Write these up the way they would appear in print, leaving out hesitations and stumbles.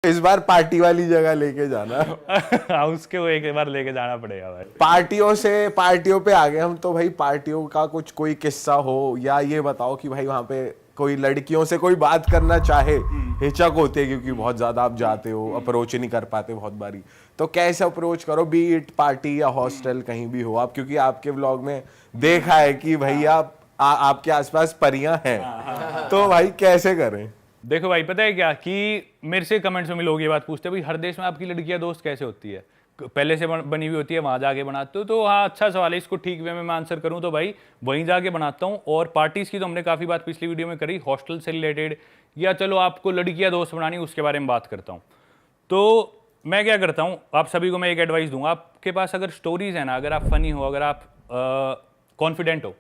इस बार पार्टी वाली जगह लेके जाना। हाँ, उसके वो एक बार लेके जाना पड़ेगा भाई। पार्टियों पे आ गए हम तो भाई, पार्टियों का कुछ कोई किस्सा हो, या ये बताओ कि भाई वहां पे कोई लड़कियों से कोई बात करना चाहे, हिचक होती है क्योंकि बहुत ज्यादा आप जाते हो, अप्रोच नहीं कर पाते बहुत बारी, तो कैसे अप्रोच करो, बी इट पार्टी या हॉस्टल कहीं भी हो आप, क्योंकि आपके व्लॉग में देखा है कि भैया आपके आसपास परियां हैं, तो भाई कैसे करें? देखो भाई, पता है क्या कि मेरे से कमेंट्स में लोग ये बात पूछते हैं, भाई हर देश में आपकी लड़कियां दोस्त कैसे होती है, पहले से बनी हुई होती है, वहां जाके बनाते हो? तो हाँ, अच्छा सवाल है, इसको ठीक वे में मैं आंसर करूं तो भाई वहीं जाके बनाता हूं। और पार्टीज की तो हमने काफी बात पिछली वीडियो में करी, हॉस्टल से रिलेटेड, या चलो आपको लड़कियां दोस्त बनानी उसके बारे में बात करता हूं। तो मैं क्या करता हूं, आप सभी को मैं एक एडवाइस दूंगा, आपके पास अगर स्टोरीज है ना, अगर आप फनी हो, अगर आप कॉन्फिडेंट हो,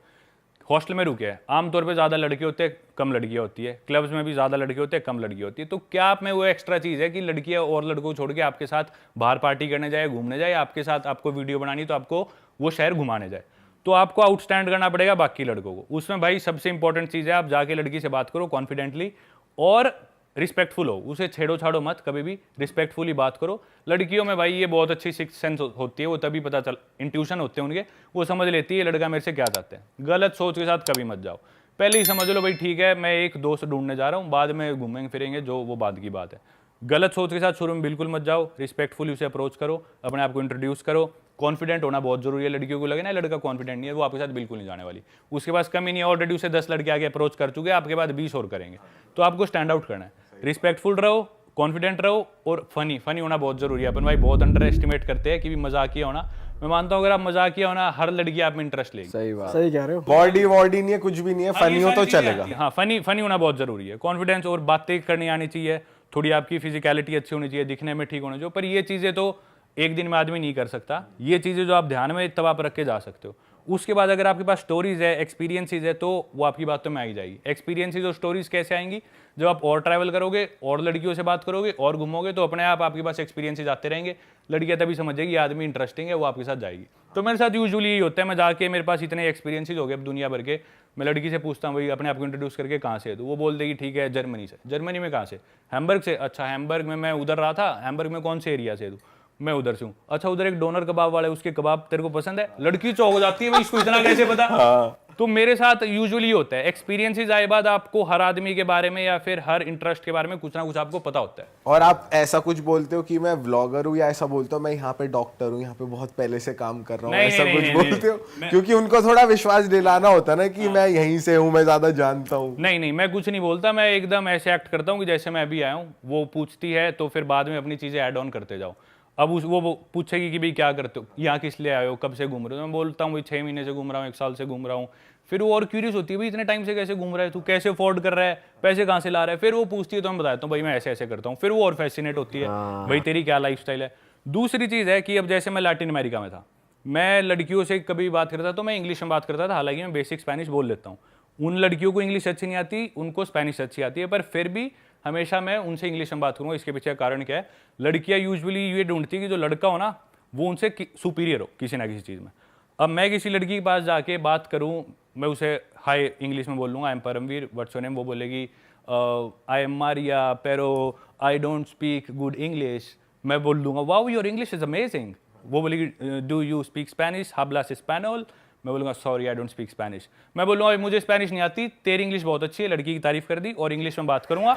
हॉस्टल में रुके हैं, आमतौर पे ज़्यादा लड़के होते हैं, कम लड़कियां होती है, क्लब्स में भी ज़्यादा लड़के होते हैं, कम लड़की होती है, तो क्या आप में वो एक्स्ट्रा चीज़ है कि लड़कियां और लड़कों को छोड़ के आपके साथ बाहर पार्टी करने जाए, घूमने जाए, आपके साथ आपको वीडियो बनानी तो आपको वो शहर घुमाने जाए, तो आपको आउटस्टैंड करना पड़ेगा बाकी लड़कों को। उसमें भाई सबसे इंपॉर्टेंट चीज़ है, आप जाके लड़की से बात करो कॉन्फिडेंटली और रिस्पेक्टफुल हो, उसे छेड़ो छाड़ो मत, कभी भी रिस्पेक्टफुली बात करो। लड़कियों में भाई ये बहुत अच्छी सिक्स सेंस होती है, वो तभी पता चल, इंट्यूशन होते हैं उनके, वो समझ लेती है लड़का मेरे से क्या चाहते हैं। गलत सोच के साथ कभी मत जाओ, पहले ही समझ लो भाई ठीक है मैं एक दोस्त ढूंढने जा रहा हूँ, बाद में घूमेंगे फिरेंगे, जो वो बाद की बात है। गलत सोच के साथ शुरू में बिल्कुल मत जाओ, रिस्पेक्टफुली उसे अप्रोच करो, अपने आप को इंट्रोड्यूस करो। कॉन्फिडेंट होना बहुत जरूरी है, लड़कियों को लगे ना लड़का कॉन्फिडेंट नहीं है, वो आपके साथ बिल्कुल नहीं जाने वाली, उसके पास कमी नहीं है, ऑलरेडी उसे 10 लड़के आगे अप्रोच कर चुके हैं, आपके बाद 20 और करेंगे, तो आपको स्टैंड आउट करना है। रिस्पेक्टफुल रहो, कॉन्फिडेंट रहो और फनी होना बहुत जरूरी है। अपन भाई बहुत अंडर एस्टिमेट करते हैं कि भी मजाकिया होना, मैं मानता हूँ अगर आप मजाकिया होना, हर लड़की आप में इंटरेस्ट लेगी। सही बात, सही कह रहे हो। बॉडी नहीं है, कुछ भी नहीं है, फनी हो तो चलेगा। हाँ, फनी होना बहुत जरूरी है, कॉन्फिडेंस और बातें करनी आनी चाहिए, थोड़ी आपकी फिजिकलिटी अच्छी होनी चाहिए, दिखने में ठीक होना चाहिए, पर ये चीजें तो एक दिन में आदमी नहीं कर सकता, ये चीजें जो आप ध्यान में तब आप रख के जा सकते हो। उसके बाद अगर आपके पास स्टोरीज है, एक्सपीरियंसेस है, तो वो आपकी बातों में आई जाएगी। एक्सपीरियंसेस और स्टोरीज कैसे आएंगी, जब आप और ट्रैवल करोगे और लड़कियों से बात करोगे और घूमोगे, तो अपने आप आपके पास एक्सपीरियंसेस आते रहेंगे, लड़कियां तभी समझेगी आदमी इंटरेस्टिंग है, वो आपके साथ जाएगी। तो मेरे साथ यूजुअली यही होता है, मैं जाके मेरे पास इतने एक्सपीरियंसेस हो गए अब दुनिया भर के, मैं लड़की से पूछता हूँ भाई अपने आप को इंट्रोड्यूस करके कहाँ से है, तो वो बोल देगी ठीक है जर्मनी से। जर्मनी में कहाँ से? हैम्बर्ग से। अच्छा, हैम्बर्ग में मैं उधर रहा था, हैम्बर्ग में कौन से एरिया से? मैं उधर से हूँ। अच्छा, उधर एक डोनर कबाब वाला है, उसके कबाब तेरे को पसंद है? लड़की चौंक हो जाती है, भाई इसको इतना कैसे पता? तो मेरे साथ यूजुअली होता है, एक्सपीरियंसेस आए बाद आपको हर आदमी के बारे में या फिर हर इंटरेस्ट के बारे में कुछ ना कुछ आपको पता होता है। और आप ऐसा कुछ बोलते हो कि मैं व्लॉगर हूँ, या ऐसा बोलते हो मैं यहाँ पे डॉक्टर हूँ, यहाँ पे बहुत पहले से काम कर रहा हूँ, ऐसा कुछ बोलते हो? क्योंकि उनको थोड़ा विश्वास दिलाना होता है ना कि मैं यहीं से हूँ, मैं ज्यादा जानता हूँ। नहीं, मैं कुछ नहीं बोलता, मैं एकदम ऐसे एक्ट करता हूँ कि जैसे मैं अभी आया हूँ। वो पूछती है तो फिर बाद में अपनी चीजें ऐड ऑन करते जाओ। अब वो पूछेगी कि भाई क्या करते हो, यहाँ किस लिए आए हो, कब से घूम रहे हो? मैं बोलता हूँ भाई 6 महीने से घूम रहा हूँ, 1 साल से घूम रहा हूँ। फिर वो और क्यूरियस होती है, भाई इतने टाइम से कैसे घूम रहा है तू, कैसे अफोर्ड कर रहा है, पैसे कहाँ से ला रहा है? फिर वो पूछती है तो मैं बताता हूँ भाई मैं ऐसे ऐसे करता हूँ। फिर वो और फैसिनेट होती है, भाई तेरी क्या लाइफस्टाइल है। दूसरी चीज़ है कि अब जैसे मैं लैटिन अमेरिका में था, मैं लड़कियों से कभी बात करता तो मैं इंग्लिश में बात करता था, हालांकि मैं बेसिक स्पेनिश बोल लेता हूँ। उन लड़कियों को इंग्लिश अच्छी नहीं आती, उनको स्पेनिश अच्छी आती है, पर फिर भी हमेशा मैं उनसे इंग्लिश में बात करूँगा। इसके पीछे कारण क्या है, लड़कियाँ यूजुअली ये ढूंढती है कि जो लड़का हो ना वो उनसे सुपीरियर हो किसी ना किसी चीज़ में। अब मैं किसी लड़की के पास जाके बात करूँ, मैं उसे हाय इंग्लिश में बोल लूँगा, I am Paramveer, what's your name? वो बोलेगी I am Maria Pero, I don't speak good English. मैं बोल दूंगा wow your English is amazing. वो बोलेगी डू यू स्पीक स्पेनिश, हाब्लास स्पेनोल? मैं बोलूँगा sorry I don't speak Spanish. मैं बोलूँगा मुझे स्पेनिश नहीं आती, तेरी इंग्लिश बहुत अच्छी है, लड़की की तारीफ कर दी और इंग्लिश में बात करूँगा।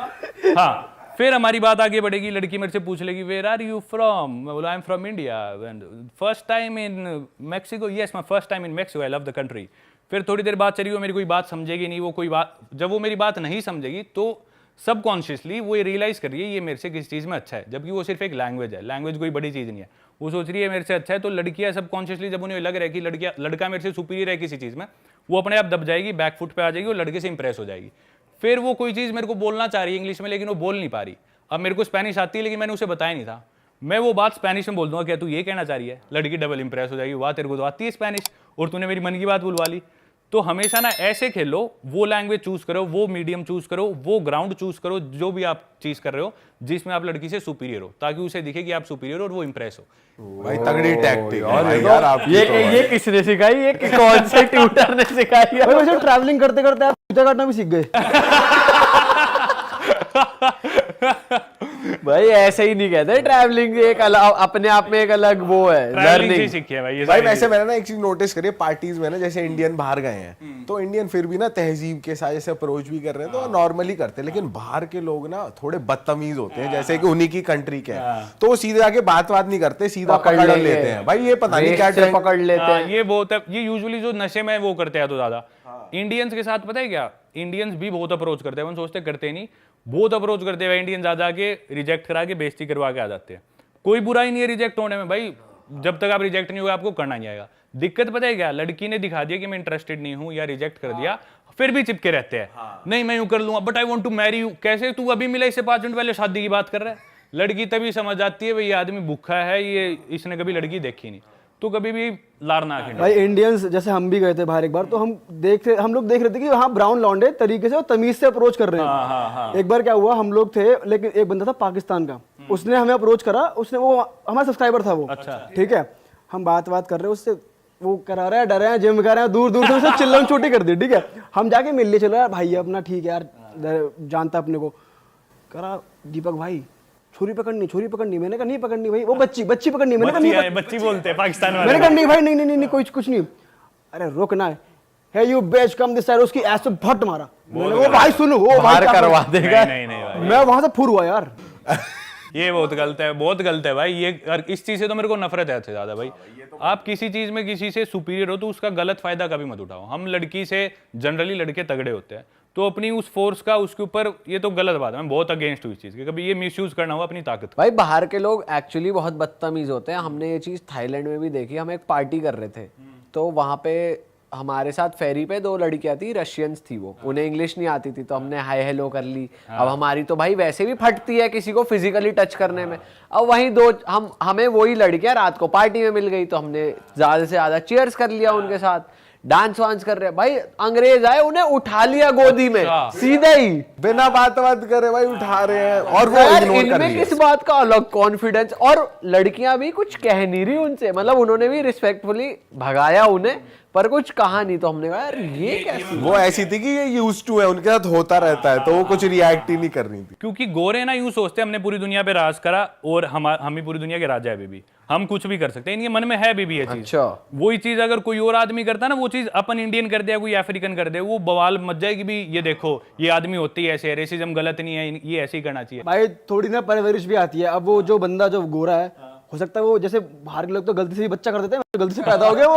हाँ, फिर हमारी बात आगे बढ़ेगी, लड़की मेरे से पूछ लेगी वेयर आर यू फ्रॉम? मैं बोला I am from India. First time in Mexico? Yes my first time in Mexico, I love the country. फिर थोड़ी देर बात चली, वो मेरी कोई बात समझेगी नहीं, वो कोई बात, जब वो मेरी बात नहीं समझेगी तो सबकॉन्शियसली वो ये रियलाइज कर रही है ये मेरे से किसी चीज़ में अच्छा है, जबकि वो सिर्फ एक लैंग्वेज है, लैंग्वेज कोई बड़ी चीज़ नहीं है। वो सोच रही है मेरे से अच्छा है, तो लड़कियां सबकॉन्शियसली जब उन्हें लग रहा है कि लड़का मेरे से सुपीरियर है किसी चीज़ में, वो अपने आप दब जाएगी, बैक फुट पे आ जाएगी और लड़के से इंप्रेस हो जाएगी। फिर वो कोई चीज़ मेरे को बोलना चाह रही है इंग्लिश में, लेकिन वो बोल नहीं पा रही। अब मेरे को स्पेनिश आती है लेकिन मैंने उसे बताया नहीं था, मैं वो बात स्पेनिश में बोल दूंगा क्या तू ये कहना चाह रही है? लड़की डबल इंप्रेस हो जाएगी, वाह तेरे को तो आती है स्पेनिश और तूने मेरी मन की बात बुलवा ली। तो हमेशा ना ऐसे खेलो, वो लैंग्वेज चूज करो, वो मीडियम चूज करो, वो ग्राउंड चूज करो, जो भी आप चीज कर रहे हो जिसमें आप लड़की से सुपीरियर हो, ताकि उसे दिखे कि आप सुपीरियर हो और वो इंप्रेस हो। भाई तगड़ी टैक्टिक है यार आपकी। ये किसने सिखाई, ये कौन से ट्यूटर ने सिखाई है? वैसे ट्रैवलिंग करते करते आप पूजा काटना भी सीख गए? भाई ऐसे ही नहीं कहते, ट्रैवलिंग एक अलग अपने आप में एक अलग वो है, ट्रैवलिंग से लर्निंग। सीखी है भाई ये भाई सारी वैसे मैंने ना एक चीज नोटिस करी है पार्टीज में ना, जैसे इंडियन बाहर गए हैं तो इंडियन फिर भी ना तहजीब के साथ जैसे अप्रोच भी कर रहे हैं तो नॉर्मली करते हैं, लेकिन बाहर के लोग ना थोड़े बदतमीज होते हैं, जैसे कि उन्हीं की कंट्री के हैं तो वो सीधे आके बात नहीं करते, सीधा पकड़ लेते हैं। भाई ये पता नहीं क्या रेस से trend- पकड़ लेते हाँ, हैं। ये बहुत है, ये यूजुअली जो नशे में वो करते हैं तो ज्यादा इंडियंस के साथ पता है क्या, इंडियंस भी बहुत अप्रोच करते हैं, हम सोचते करते नहीं, बहुत अप्रोच करते हैं इंडियन, ज्यादा के रिजेक्ट करा के बेइज्जती करवा के आ जाते हैं। कोई बुरा ही नहीं है रिजेक्ट होने में भाई, जब तक आप रिजेक्ट नहीं हुए आपको करना नहीं आएगा। दिक्कत पता है क्या, लड़की ने दिखा दिया कि मैं इंटरेस्टेड नहीं हूं या रिजेक्ट कर दिया, फिर भी चिपके रहते हैं, नहीं मैं यूं कर लूंगा but I want to marry you. कैसे तू अभी मिला इससे 5 मिनट पहले शादी की बात कर रहा है। लड़की तभी समझ जाती है भाई ये आदमी भूखा है, ये इसने कभी लड़की देखी नहीं, तो कभी भी लार ना खिंडो। भाई इंडियंस जैसे हम भी गए थे बाहर एक बार, तो हम लोग देख रहे थे कि हाँ ब्राउन लौंडे तरीके से और तमीज से अप्रोच कर रहे हैं। एक बार क्या हुआ, हम लोग थे लेकिन एक बंदा था पाकिस्तान का, उसने हमें अप्रोच करा, उसने वो हमारा सब्सक्राइबर था वो, ठीक है, हम बात कर रहे हैं उससे, वो करा रहा है, डर रहे हैं, जिम कर रहे हैं, दूर दूर से उसे चिल्लम छोटी कर दी, ठीक है, हम जाके मिल लिए, चलो यार भाई अपना ठीक है यार, जानता अपने को, करा दीपक भाई छुरी पकड़नी, मैंने कहा नहीं पकड़नी भाई, वो बच्ची पकड़नी, मैंने कहा नहीं बच्ची बोलते हैं पाकिस्तान वाले। मैंने कहा नहीं भाई, नहीं कुछ नहीं, अरे रुकना है, हे यू बेच कम दिस साइड, उसकी ऐस पे भट मारा, मैंने वो भाई सुनो, वो बाहर भाई करवा देगा। नहीं भाई, मैं वहां से फुर हुआ यार। ये बहुत गलत है, बहुत गलत है भाई ये, और इस चीज से तो मेरे को नफरत है सबसे ज्यादा भाई। आप किसी चीज में किसी से सुपीरियर हो तो उसका गलत फायदा कभी मत उठाओ। हम लड़की से जनरली लड़के तगड़े होते हैं तो अपनी उस फोर्स का उसके ऊपर, ये तो गलत बात है, मैं बहुत अगेंस्ट हूँ इस चीज के, कभी ये मिसयूज करना हुआ अपनी ताकत का। भाई बाहर के लोग एक्चुअली बहुत बदतमीज होते हैं, हमने ये चीज थाईलैंड में भी देखी। हम एक पार्टी कर रहे थे तो वहां पे हमारे साथ फेरी पे 2 लड़कियां थी, रशियंस थी, वो उन्हें इंग्लिश नहीं आती थी तो हमने हाय हेलो कर ली। अब हमारी तो भाई वैसे भी फटती है किसी को फिजिकली टच करने में, अब वहीं हमें वही लड़कियां रात को पार्टी में मिल गई तो हमने ज्यादा से ज्यादा चीयर्स कर लिया उनके साथ, डांस वांस कर रहे हैं। भाई अंग्रेज आए, उन्हें उठा लिया गोदी में सीधे ही, बिना बात करे भाई उठा रहे हैं, और वो यार इग्नोर कर इनमें रही है। किस बात का अलग कॉन्फिडेंस, और लड़कियां भी कुछ कह नहीं रही उनसे, मतलब उन्होंने भी रिस्पेक्टफुली भगाया उन्हें पर कुछ कहा नहीं, तो हमने कहा यार ये कैसी। वो ऐसी थी कि ये यूज्ड टू है, उनके साथ होता रहता है तो वो कुछ रिएक्ट ही नहीं कर रही थी। क्योंकि गोरे ना यूं सोचते हैं हमने पूरी दुनिया पे राज करा और हम ही पूरी दुनिया के राजा है अभी भी, हम कुछ भी कर सकते हैं, इनके मन में है अभी भी ये चीज। अच्छा, वही चीज अगर कोई और आदमी करता ना, वो चीज अपन इंडियन कर दिया, कोई अफ्रीकन कर दे, वो बवाल मच जाएगी भी, ये देखो ये आदमी होती है ऐसे, रेसिज्म गलत नहीं है, ये ऐसे ही करना चाहिए। भाई थोड़ी ना परवरिश भी आती है। अब वो जो बंदा जो गोरा है, हो सकता है वो जैसे बाहर के लोग तो गलती से भी बच्चा कर देते हैं, गलती से पैदा हो गया वो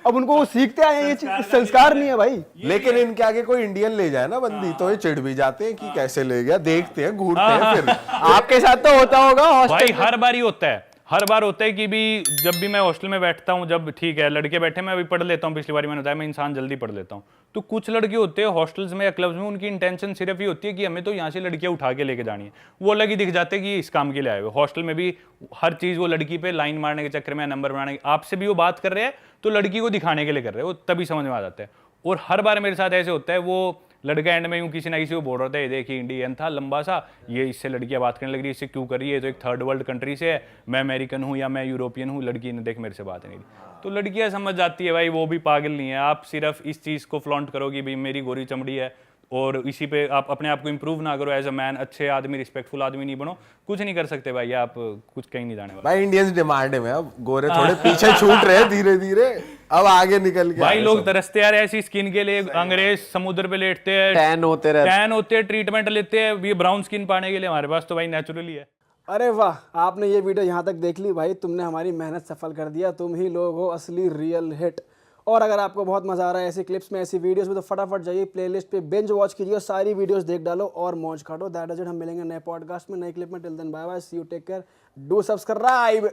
अब उनको वो सीखते आए हैं, ये चीज संस्कार नहीं है भाई। लेकिन इनके आगे कोई इंडियन ले जाए ना बंदी तो ये चिढ़ भी जाते हैं कि कैसे ले गया, देखते हैं, घूरते हैं फिर। आपके साथ तो होता होगा भाई हॉस्टल हर बार ही होता है, हर बार होता है कि भी जब भी मैं हॉस्टल में बैठता हूँ, जब ठीक है लड़के बैठे मैं अभी पढ़ लेता हूँ, पिछली बार मैंने बताया मैं इंसान जल्दी पढ़ लेता हूँ, तो कुछ लड़के होते हैं हॉस्टल्स में या क्लब्स में, उनकी इंटेंशन सिर्फ ये होती है कि हमें तो यहाँ से लड़कियाँ उठा के लेके जानी है, वो अलग ही दिख जाते हैं कि इस काम के लिए आए हुए। हॉस्टल में भी हर चीज़ वो लड़की पे लाइन मारने के चक्कर में, नंबर बनाने के, आपसे भी वो बात कर रहे हैं तो लड़की को दिखाने के लिए कर रहे हैं, वो तभी समझ में आ जाता है। और हर बार मेरे साथ ऐसे होता है, वो लड़का एंड में यूं किसी ना किसी को बोल रहा था, ये देखिए इंडियन था लंबा सा, ये इससे लड़कियां बात करने लग रही है, इससे क्यों कर रही है, तो एक थर्ड वर्ल्ड कंट्री से है, मैं अमेरिकन हूँ या मैं यूरोपियन हूँ, लड़की ने देख मेरे से बात नहीं की। तो लड़कियां समझ जाती है भाई वो भी पागल नहीं है, आप सिर्फ इस चीज़ को फ्लॉन्ट करो कि भाई मेरी गोरी चमड़ी है और इसी पे आप अपने आप को इंप्रूव ना करो, एज अ मैन अच्छे आदमी, रिस्पेक्टफुल आदमी नहीं बनो, कुछ नहीं कर सकते भाई, आप कुछ कहीं नहीं जाने वाले। भाई इंडियंस डिमांड में अब गोरे थोड़े पीछे छूट रहे हैं धीरे धीरे, अब आगे निकल के भाई लोग तरसते आ रहे हैं ऐसी स्किन के लिए, अंग्रेज समुद्र पे लेटते हैं, टैन होते रहते, ट्रीटमेंट लेते हैं ये ब्राउन स्किन पाने के लिए, हमारे पास तो भाई नेचुरली है। अरे वाह, आपने ये वीडियो यहाँ तक देख ली भाई, तुमने हमारी मेहनत सफल कर दिया, तुम ही लोग हो असली रियल हिट। और अगर आपको बहुत मजा आ रहा है ऐसी क्लिप्स में, ऐसी वीडियोस में, तो फटाफट जाइए प्लेलिस्ट पे बिंज वॉच कीजिए और सारी वीडियोस देख डालो और मौज काटो। दैट इज इट, हम मिलेंगे नए पॉडकास्ट में, नए क्लिप में। Till then bye bye, see you, take care, do subscribe.